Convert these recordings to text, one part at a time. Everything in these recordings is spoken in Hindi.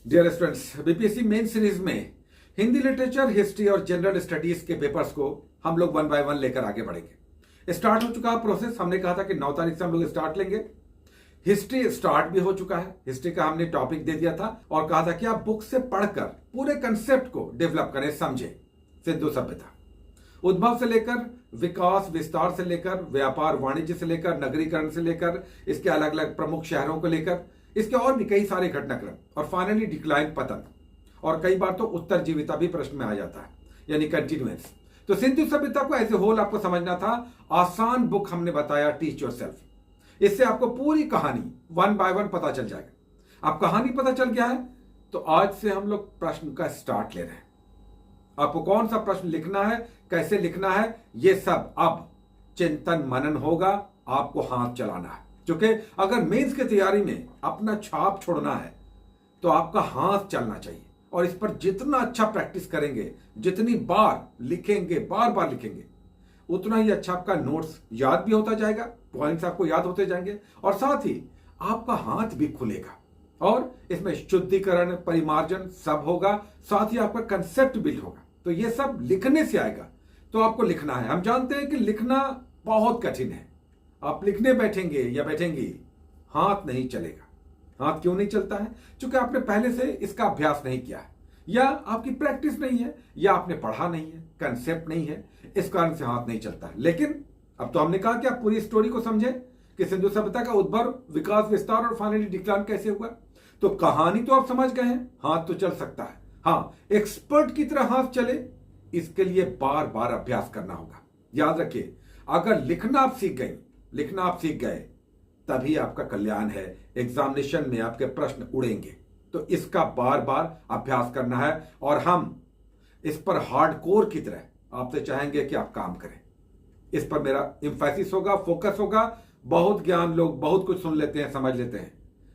Dear students, BPSC main series में हिंदी लिटरेचर, हिस्ट्री और जनरल स्टडीज के पेपर्स को हम लोग वन बाय वन लेकर आगे बढ़ेंगे। स्टार्ट हो चुका प्रोसेस। हमने कहा था कि 9 तारीख से हम लोग स्टार्ट लेंगे। हिस्ट्री स्टार्ट भी हो चुका है। हिस्ट्री का हमने टॉपिक दे दिया था और कहा था कि आप बुक से पढ़कर पूरे कंसेप्ट को डेवलप करें, समझें। सिंधु सभ्यता उद्भव से लेकर विकास विस्तार से लेकर व्यापार वाणिज्य से लेकर नगरीकरण से लेकर इसके अलग अलग प्रमुख शहरों को लेकर इसके और भी कई सारे घटनाक्रम और फाइनली डिक्लाइन, पतन, और कई बार तो उत्तर जीविता भी प्रश्न में आ जाता है, यानी कंटिन्यूएंस। तो सिंधु सभ्यता को एज ए होल आपको समझना था। आसान बुक हमने बताया, टीच योरसेल्फ। इससे आपको पूरी कहानी वन बाय वन पता चल जाएगा। अब कहानी पता चल गया है तो आज से हम लोग प्रश्न का स्टार्ट ले रहे हैं। आपको कौन सा प्रश्न लिखना है, कैसे लिखना है, ये सब अब चिंतन मनन होगा। आपको हाथ चलाना है, क्योंकि अगर मेंस की तैयारी में अपना छाप छोड़ना है तो आपका हाथ चलना चाहिए। और इस पर जितना अच्छा प्रैक्टिस करेंगे, जितनी बार लिखेंगे, बार बार लिखेंगे, उतना ही अच्छा आपका नोट्स याद भी होता जाएगा, पॉइंट्स आपको याद होते जाएंगे और साथ ही आपका हाथ भी खुलेगा और इसमें शुद्धिकरण, परिमार्जन सब होगा। साथ ही आपका कंसेप्ट बिल्ड होगा। तो ये सब लिखने से आएगा। तो आपको लिखना है। हम जानते हैं कि लिखना बहुत कठिन है। आप लिखने बैठेंगे या बैठेंगी, हाथ नहीं चलेगा। हाथ क्यों नहीं चलता है? क्योंकि आपने पहले से इसका अभ्यास नहीं किया है, या आपकी प्रैक्टिस नहीं है, या आपने पढ़ा नहीं है, कंसेप्ट नहीं है, इस कारण से हाथ नहीं चलता है। लेकिन अब तो हमने कहा कि आप पूरी स्टोरी को समझे कि सिंधु सभ्यता का उद्भव, विकास, विस्तार और फाइनली डिक्लाइन कैसे हुआ। तो कहानी तो आप समझ गए हैं, हाथ तो चल सकता है। हाँ, एक्सपर्ट की तरह हाथ चले, इसके लिए बार बार अभ्यास करना होगा। याद रखिए, अगर लिखना आप सीख गए तभी आपका कल्याण है। एग्जामिनेशन में आपके प्रश्न उड़ेंगे। तो इसका बार बार अभ्यास करना है और हम इस पर हार्डकोर की तरह आपसे चाहेंगे कि आप काम करें। इस पर मेरा एम्फेसिस होगा, फोकस होगा। बहुत ज्ञान लोग बहुत कुछ सुन लेते हैं, समझ लेते हैं,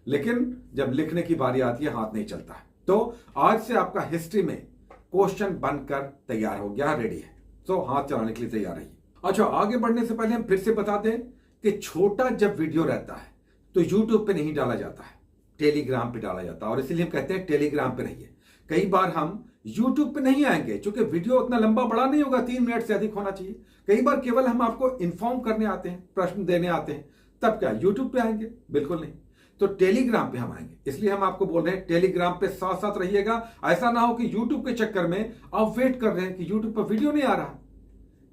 लेकिन जब लिखने की बारी आती है हाथ नहीं चलता है। तो आज से आपका हिस्ट्री में क्वेश्चन बनकर तैयार हो गया, रेडी है। तो हाथ चलाने के लिए तैयार रहिए। अच्छा, आगे बढ़ने से पहले हम फिर से बता दें कि छोटा जब वीडियो रहता है तो YouTube पे नहीं डाला जाता है, टेलीग्राम पे डाला जाता है। और इसीलिए हम कहते हैं टेलीग्राम पे रहिए। कई बार हम YouTube पे नहीं आएंगे क्योंकि वीडियो उतना लंबा बड़ा नहीं होगा, 3 मिनट से अधिक होना चाहिए। कई बार केवल हम आपको इन्फॉर्म करने आते हैं, प्रश्न देने आते हैं, तब क्या YouTube पे आएंगे? बिल्कुल नहीं। तो टेलीग्राम पे हम आएंगे। इसलिए हम आपको बोल रहे हैं टेलीग्राम पे साथ साथ रहिएगा। ऐसा ना हो कि यूट्यूब के चक्कर में आप वेट कर रहे हैं कि यूट्यूब पर वीडियो नहीं आ रहा।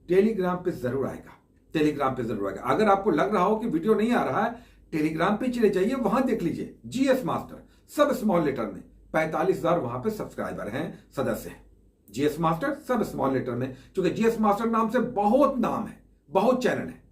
टेलीग्राम पे जरूर आएगा, टेलीग्राम पे जरूर आएगा। अगर आपको लग रहा हो कि वीडियो नहीं आ रहा है, टेलीग्राम पे चले जाइए, वहां देख लीजिए। जीएस मास्टर सब स्मॉल लेटर में 45,000 वहां पे सब्सक्राइबर हैं, सदस्य हैं। जीएस मास्टर सब स्मॉल लेटर में, क्योंकि जीएस मास्टर नाम से बहुत नाम है, बहुत चैनल है।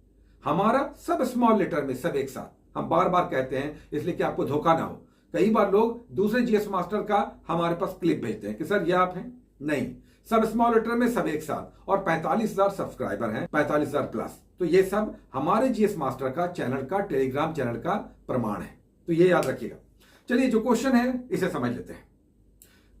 हमारा सब स्मॉल लेटर में, सब एक साथ। हम बार बार कहते हैं इसलिए कि आपको धोखा ना हो। कई बार लोग दूसरे जीएस मास्टर का हमारे पास क्लिप भेजते हैं कि सर ये आप हैं। नहीं, सब स्मॉल लेटर में, सब एक साथ। और 45,000 सब्सक्राइबर हैं, 45,000 प्लस। तो ये सब हमारे जीएस मास्टर का चैनल का, टेलीग्राम चैनल का प्रमाण है। तो ये याद रखिएगा। चलिए, जो क्वेश्चन है इसे समझ लेते हैं।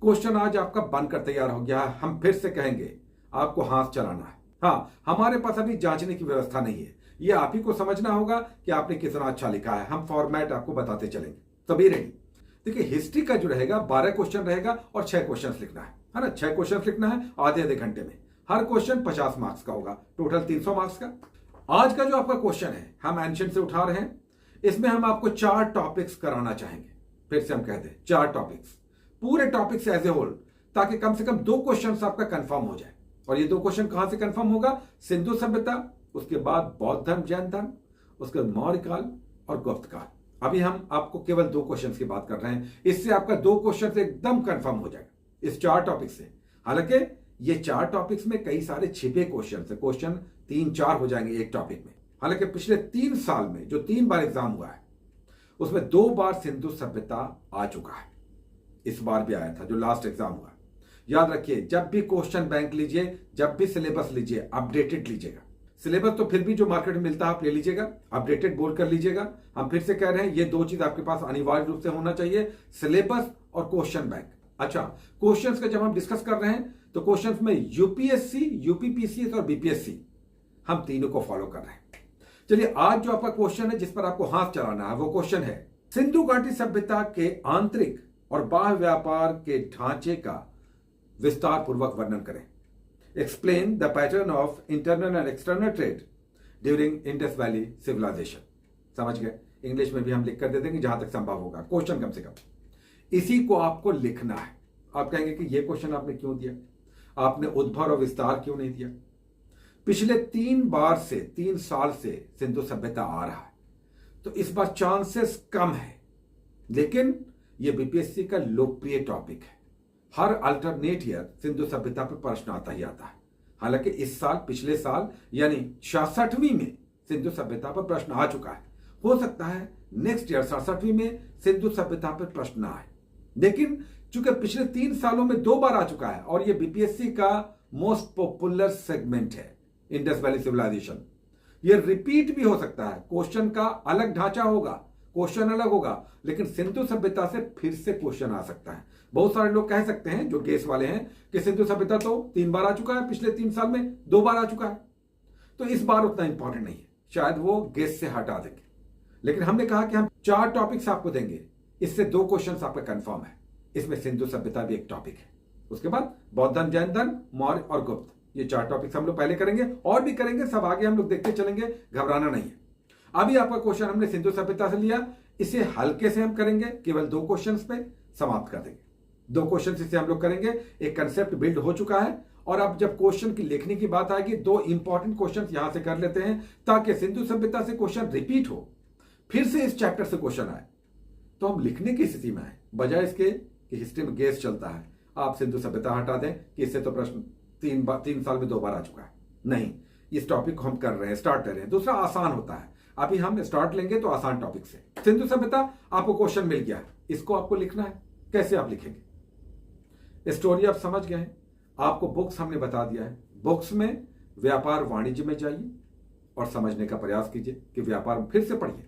क्वेश्चन आज आपका बनकर तैयार हो गया है। हम फिर से कहेंगे, आपको हाथ चलाना है। हाँ, हमारे पास अभी जांचने की व्यवस्था नहीं है। ये आप ही को समझना होगा कि आपने कितना अच्छा लिखा है। हम फॉर्मेट आपको बताते चलेंगे, तभी रेडी। देखिए, हिस्ट्री का जो रहेगा 12 क्वेश्चन रहेगा और 6 क्वेश्चन लिखना है ना। 6 क्वेश्चन लिखना है आधे घंटे में। हर क्वेश्चन 50 मार्क्स का होगा, टोटल 300 मार्क्स का। आज का जो आपका क्वेश्चन है, हम एंशिएंट से उठा रहे हैं। इसमें हम आपको 4 टॉपिक्स कराना चाहेंगे। फिर से हम कहते हैं 4 टॉपिक्स, पूरे टॉपिक्स एज ए होल, ताकि कम से कम 2 क्वेश्चन आपका कंफर्म हो जाए। और ये 2 क्वेश्चन कहां से कंफर्म होगा? सिंधु सभ्यता, उसके बाद बौद्ध धर्म, जैन धर्म, उसके बाद मौर्य काल और गुप्त काल। अभी हम आपको केवल 2 क्वेश्चन की बात कर रहे हैं। इससे आपका 2 क्वेश्चन एकदम कंफर्म हो जाएगा इस 4 टॉपिक से। हालांकि ये 4 टॉपिक्स में कई सारे छिपे क्वेश्चन है। क्वेश्चन 3-4 हो जाएंगे एक टॉपिक में। हालांकि पिछले 3 साल में जो 3 बार एग्जाम हुआ है, उसमें 2 बार सिंधु सभ्यता आ चुका है। इस बार भी आया था जो लास्ट एग्जाम हुआ। याद रखिए, जब भी क्वेश्चन बैंक लीजिए, जब भी सिलेबस लीजिए, अपडेटेड लीजिएगा। सिलेबस तो फिर भी जो मार्केट में मिलता है आप ले लीजिएगा, अपडेटेड बोल कर लीजिएगा। हम फिर से कह रहे हैं, ये 2 चीज आपके पास अनिवार्य रूप से होना चाहिए, सिलेबस और क्वेश्चन बैंक। अच्छा, क्वेश्चंस का जब हम डिस्कस कर रहे हैं तो क्वेश्चंस में यूपीएससी, यूपीपीसीएस और बीपीएससी, हम तीनों को फॉलो कर रहे हैं। चलिए, आज जो आपका क्वेश्चन है जिस पर आपको हाथ चलाना है, वो क्वेश्चन है, सिंधु घाटी सभ्यता के आंतरिक और बाह्य व्यापार के ढांचे का विस्तार पूर्वक वर्णन करें। Explain the pattern of internal and external trade during Indus Valley civilisation. समझ गए? इंग्लिश में भी हम लिख कर दे देंगे जहां तक संभव होगा, क्वेश्चन कम से कम इसी को आपको लिखना है। आप कहेंगे कि ये क्वेश्चन आपने क्यों दिया, आपने उद्भव और विस्तार क्यों नहीं दिया? पिछले 3 साल से सिंधु सभ्यता आ रहा है, तो इस बार चांसेस कम है, लेकिन यह बीपीएससी का लोकप्रिय टॉपिक है। हर अल्टरनेट ईयर सिंधु सभ्यता पर प्रश्न आता ही आता है। हालांकि इस साल, पिछले साल यानी 66वीं में सिंधु सभ्यता पर प्रश्न आ चुका है। हो सकता है नेक्स्ट ईयर 67वीं में सिंधु सभ्यता पर प्रश्न ना आए, लेकिन चूंकि पिछले 3 सालों में 2 बार आ चुका है और यह बीपीएससी का मोस्ट पॉपुलर सेगमेंट है, इंडस वैली सिविलाइजेशन। यह रिपीट भी हो सकता है, क्वेश्चन का अलग ढांचा होगा, क्वेश्चन अलग होगा, लेकिन सिंधु सभ्यता से फिर से क्वेश्चन आ सकता है। बहुत सारे लोग कह सकते हैं, जो गेस वाले हैं, कि सिंधु सभ्यता तो 3 बार आ चुका है, पिछले 3 साल में 2 बार आ चुका है, तो इस बार उतना इंपॉर्टेंट नहीं है, शायद वो गेस से हटा देंगे। लेकिन हमने कहा कि हम 4 टॉपिक्स आपको देंगे, इससे 2 क्वेश्चन आपका कंफर्म है। इसमें सिंधु सभ्यता भी एक टॉपिक है, उसके बाद बौद्ध धर्म, जैन धर्म, मौर्य और गुप्त, ये 4 टॉपिक्स हम लोग पहले करेंगे और भी करेंगे, सब आगे हम लोग देखते चलेंगे, घबराना नहीं है। अभी आपका क्वेश्चन हमने सिंधु सभ्यता से लिया, इसे हल्के से हम करेंगे, केवल 2 क्वेश्चंस पे समाप्त कर देंगे। 2 क्वेश्चन इसे हम लोग करेंगे, एक कंसेप्ट बिल्ड हो चुका है, और अब जब क्वेश्चन की लिखने की बात आएगी 2 इंपॉर्टेंट क्वेश्चन यहां से कर लेते हैं, ताकि सिंधु सभ्यता से क्वेश्चन रिपीट हो, फिर से इस चैप्टर से क्वेश्चन आए तो हम लिखने की स्थिति में आए, बजाय इसके कि हिस्ट्री में गेस चलता है। आप सिंधु सभ्यता हटा दें कि इससे तो प्रश्न 3 साल में 2 बार आ चुका है। नहीं, इस टॉपिक को हम कर रहे हैं, स्टार्ट कर रहे हैं। दूसरा आसान होता है, अभी हम स्टार्ट लेंगे तो आसान टॉपिक से। सिंधु सभ्यता आपको क्वेश्चन मिल गया, इसको आपको लिखना है। कैसे आप लिखेंगे? स्टोरी आप समझ गए हैं, आपको बुक्स हमने बता दिया है। बुक्स में व्यापार वाणिज्य में जाइए और समझने का प्रयास कीजिए कि व्यापार फिर से पढ़िए।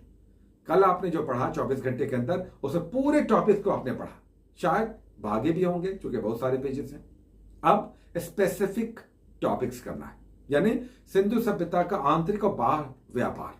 कल आपने जो पढ़ा 24 घंटे के अंदर, उसे पूरे टॉपिक को आपने पढ़ा, शायद भागे भी होंगे क्योंकि बहुत सारे पेजेस हैं। अब स्पेसिफिक टॉपिक्स करना है, यानी सिंधु सभ्यता का आंतरिक और बाह्य व्यापार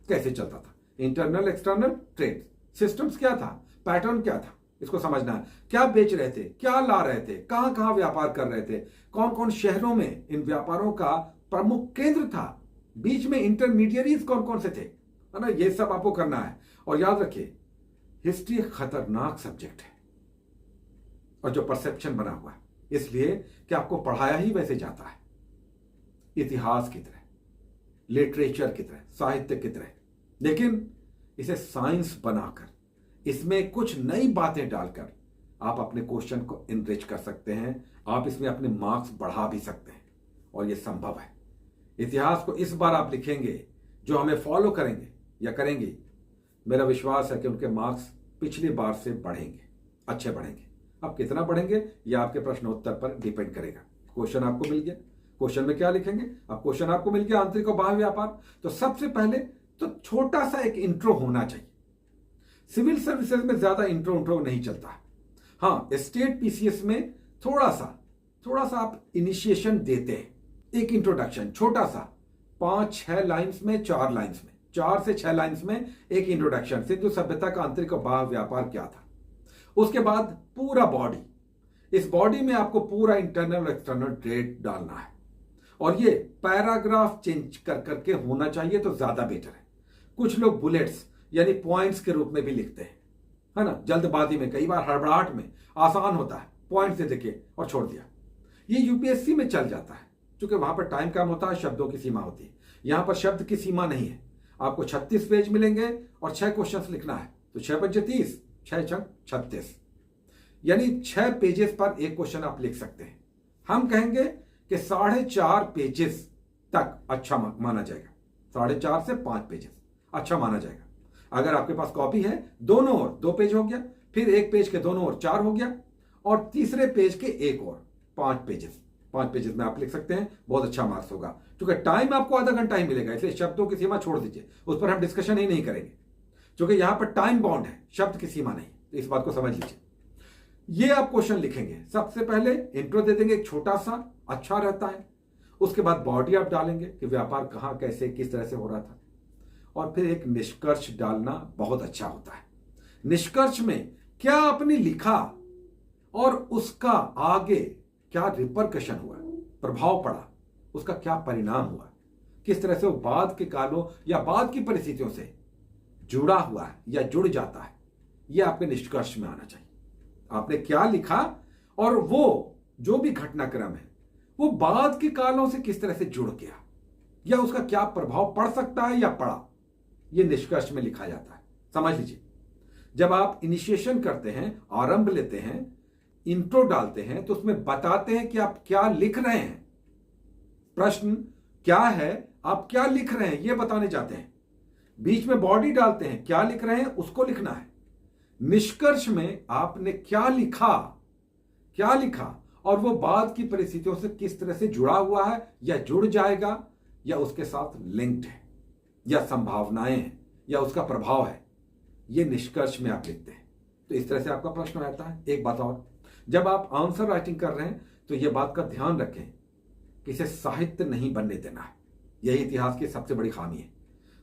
कैसे चलता था, इंटरनल एक्सटर्नल ट्रेड सिस्टम्स क्या था, पैटर्न क्या था, इसको समझना है। क्या बेच रहे थे, क्या ला रहे थे, कहां कहां व्यापार कर रहे थे, कौन कौन शहरों में इन व्यापारों का प्रमुख केंद्र था, बीच में इंटरमीडियरीज कौन कौन से थे, है ना, ये सब आपको करना है। और याद रखिए, हिस्ट्री एक खतरनाक सब्जेक्ट है, और जो परसेप्शन बना हुआ है इसलिए कि आपको पढ़ाया ही वैसे जाता है, इतिहास की तरह, लिटरेचर की तरह, साहित्य की तरह, लेकिन इसे साइंस बनाकर, इसमें कुछ नई बातें डालकर आप अपने क्वेश्चन को इनरिच कर सकते हैं, आप इसमें अपने मार्क्स बढ़ा भी सकते हैं, और यह संभव है। इतिहास को इस बार आप लिखेंगे, जो हमें फॉलो करेंगे या करेंगे, मेरा विश्वास है कि उनके मार्क्स पिछली बार से बढ़ेंगे, अच्छे बढ़ेंगे। अब कितना बढ़ेंगे यह आपके प्रश्नोत्तर पर डिपेंड करेगा। क्वेश्चन आपको मिल गया, क्वेश्चन में क्या लिखेंगे? अब क्वेश्चन आपको मिल गया आंतरिक और बाह्य व्यापार, तो सबसे पहले तो छोटा सा एक इंट्रो होना चाहिए। सिविल सर्विसेज में ज्यादा इंट्रो नहीं चलता है। हाँ, स्टेट पीसीएस में थोड़ा सा आप इनिशिएशन देते हैं, एक इंट्रोडक्शन छोटा सा, 5-6 लाइन्स में, 4 लाइन्स में, 4 से 6 लाइन्स में एक इंट्रोडक्शन, सिंधु सभ्यता का आंतरिक और बाह्य व्यापार क्या था। उसके बाद पूरा बॉडी, इस बॉडी में आपको पूरा इंटरनल और एक्सटर्नल ट्रेड डालना है, और ये पैराग्राफ चेंज कर करके होना चाहिए तो ज्यादा बेटर है। कुछ लोग बुलेट्स यानी पॉइंट्स के रूप में भी लिखते हैं, है ना, जल्दबाजी में, कई बार हड़बड़ाहट में, आसान होता है, पॉइंट से देखे और छोड़ दिया। ये यूपीएससी में चल जाता है, क्योंकि वहां पर टाइम कम होता है, शब्दों की सीमा होती है। यहां पर शब्द की सीमा नहीं है। आपको 36 पेज मिलेंगे और 6 क्वेश्चन लिखना है, तो 6 पंचे 30, 6 छक 36, यानी 6 पेजेस पर एक क्वेश्चन आप लिख सकते हैं। हम कहेंगे कि 4.5 पेजेस तक अच्छा माना जाएगा, 4.5 से 5 पेजेस अच्छा माना जाएगा। अगर आपके पास कॉपी है, दोनों ओर 2 पेज हो गया, फिर एक पेज के दोनों ओर 4 हो गया, और तीसरे पेज के एक और 5 पेजेस, 5 पेजेस में आप लिख सकते हैं, बहुत अच्छा मार्क्स होगा। क्योंकि टाइम आपको आधा घंटा ही मिलेगा, इसलिए शब्दों की सीमा छोड़ दीजिए, उस पर हम डिस्कशन ही नहीं करेंगे, क्योंकि यहां पर टाइम बाउंड है, शब्द की सीमा नहीं। तो इस बात को समझ लीजिए। ये आप क्वेश्चन लिखेंगे, सबसे पहले इंट्रो दे देंगे, एक छोटा सा, अच्छा रहता है। उसके बाद बॉडी आप डालेंगे कि व्यापार कहां, कैसे, किस तरह से हो रहा था, और फिर एक निष्कर्ष डालना बहुत अच्छा होता है। निष्कर्ष में क्या आपने लिखा और उसका आगे क्या रिपरकशन हुआ, प्रभाव पड़ा, उसका क्या परिणाम हुआ, किस तरह से वो बाद के कालों या बाद की परिस्थितियों से जुड़ा हुआ है या जुड़ जाता है, यह आपके निष्कर्ष में आना चाहिए। आपने क्या लिखा और वो जो भी घटनाक्रम है वो बाद के कालों से किस तरह से जुड़ गया या उसका क्या प्रभाव पड़ सकता है या पड़ा, यह निष्कर्ष में लिखा जाता है। समझ लीजिए, जब आप इनिशिएशन करते हैं, आरंभ लेते हैं, इंट्रो डालते हैं, तो उसमें बताते हैं कि आप क्या लिख रहे हैं। प्रश्न क्या है, आप क्या लिख रहे हैं, यह बताने जाते हैं। बीच में बॉडी डालते हैं, क्या लिख रहे हैं उसको लिखना है। निष्कर्ष में आपने क्या लिखा और वो बाद की परिस्थितियों से किस तरह से जुड़ा हुआ है या जुड़ जाएगा या उसके साथ लिंक्ड है या संभावनाएं हैं या उसका प्रभाव है, ये निष्कर्ष में आप लिखते हैं। तो इस तरह से आपका प्रश्न रहता है। एक बात और, जब आप आंसर राइटिंग कर रहे हैं तो यह बात का ध्यान रखें कि इसे साहित्य नहीं बनने देना है। यही इतिहास की सबसे बड़ी खामी है,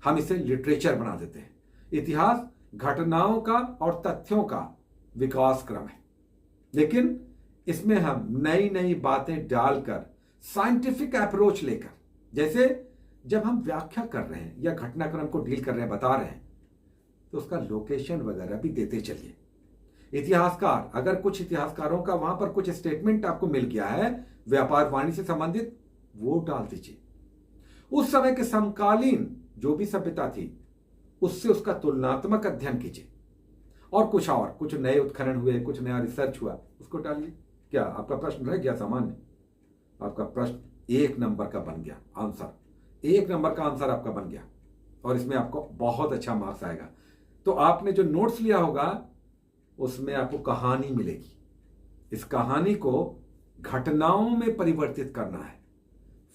हम इसे लिटरेचर बना देते हैं। इतिहास घटनाओं का और तथ्यों का विकास क्रम है, लेकिन इसमें हम नई नई बातें डालकर, साइंटिफिक अप्रोच लेकर, जैसे जब हम व्याख्या कर रहे हैं या घटनाक्रम को डील कर रहे हैं, बता रहे हैं, तो उसका लोकेशन वगैरह भी देते चलिए। इतिहासकार, अगर कुछ इतिहासकारों का वहां पर कुछ स्टेटमेंट आपको मिल गया है व्यापार वाणिज्य से संबंधित, वो डाल दीजिए। उस समय के समकालीन जो भी सभ्यता थी उससे उसका तुलनात्मक अध्ययन कीजिए, और कुछ नए उत्खनन हुए, कुछ नया रिसर्च हुआ, उसको डालिए। क्या आपका प्रश्न रह गया सामान्य? आपका प्रश्न 1 नंबर का बन गया आंसर, 1 नंबर का आंसर आपका बन गया, और इसमें आपको बहुत अच्छा मार्क्स आएगा। तो आपने जो नोट्स लिया होगा उसमें आपको कहानी मिलेगी। इस कहानी को घटनाओं में परिवर्तित करना है,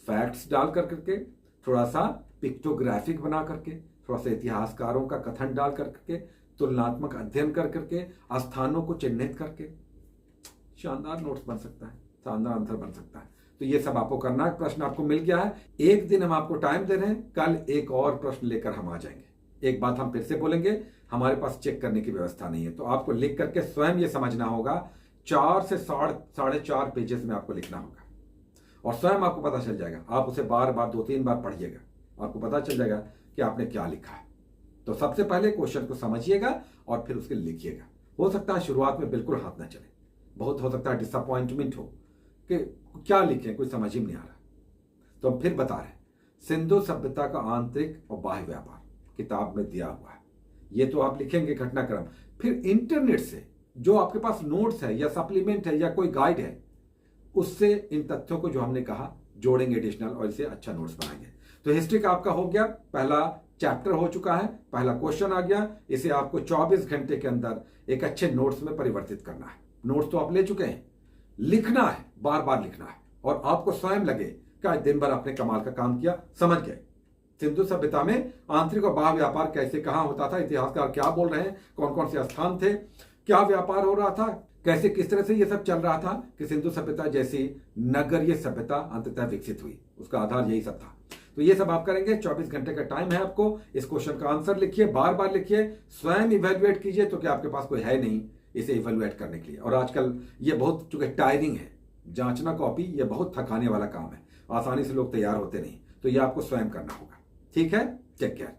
फैक्ट्स डाल करके, थोड़ा सा पिक्टोग्राफिक बना करके, थोड़ा सा इतिहासकारों का कथन डाल करके, तुलनात्मक अध्ययन करके, स्थानों को चिन्हित करके शानदार नोट्स बन सकता है, शानदार आंसर बन सकता है। तो ये सब आपको करना है। प्रश्न आपको मिल गया है, एक दिन हम आपको टाइम दे रहे हैं, कल एक और प्रश्न लेकर हम आ जाएंगे। एक बात हम फिर से बोलेंगे, हमारे पास चेक करने की व्यवस्था नहीं है, तो आपको लिख करके स्वयं ये समझना होगा। 4 से 4.5 पेजेस में आपको लिखना होगा, और स्वयं आपको पता चल जाएगा। आप उसे बार बार 2-3 बार पढ़िएगा, आपको पता चल जाएगा कि आपने क्या लिखा है। तो सबसे पहले क्वेश्चन को समझिएगा और फिर उसके लिखिएगा। हो सकता है शुरुआत में बिल्कुल हाथ ना चले, बहुत हो सकता है डिसअपॉइंटमेंट हो कि क्या लिखें, कोई समझ ही नहीं आ रहा। तो हम फिर बता रहे हैं, सिंधु सभ्यता का आंतरिक और बाह्य व्यापार किताब में दिया हुआ है। ये तो आप लिखेंगे घटनाक्रम, फिर इंटरनेट से जो आपके पास नोट्स है या सप्लीमेंट है या कोई गाइड है, उससे इन तथ्यों को जो हमने कहा जोड़ेंगे एडिशनल, और इसे अच्छा नोट्स बनाएंगे। तो हिस्ट्री का आपका हो गया, पहला चैप्टर हो चुका है, पहला क्वेश्चन आ गया। इसे आपको 24 घंटे के अंदर एक अच्छे नोट्स में परिवर्तित करना है। नोट्स तो आप ले चुके हैं, लिखना है, बार बार लिखना है, और आपको स्वयं लगे कि आज दिन भर आपने कमाल का काम किया, समझ गए सिंधु सभ्यता में आंतरिक और बाह्य व्यापार कैसे कहां होता था, इतिहासकार क्या बोल रहे हैं, कौन कौन से स्थान थे, क्या व्यापार हो रहा था, कैसे किस तरह से ये सब चल रहा था कि सिंधु सभ्यता जैसी नगरीय सभ्यता अंततः विकसित हुई। उसका आधार यही सब था। तो ये सब आप करेंगे। 24 घंटे का टाइम है आपको। इस क्वेश्चन का आंसर लिखिए, बार बार लिखिए, स्वयं इवेल्युएट कीजिए, तो कि आपके पास कोई है नहीं इसे इवेल्युएट करने के लिए। और आजकल ये बहुत चूंकि टायरिंग है, जांचना कॉपी, ये बहुत थकाने वाला काम है, आसानी से लोग तैयार होते नहीं, तो ये आपको स्वयं करना होगा। ठीक है, टेक केयर।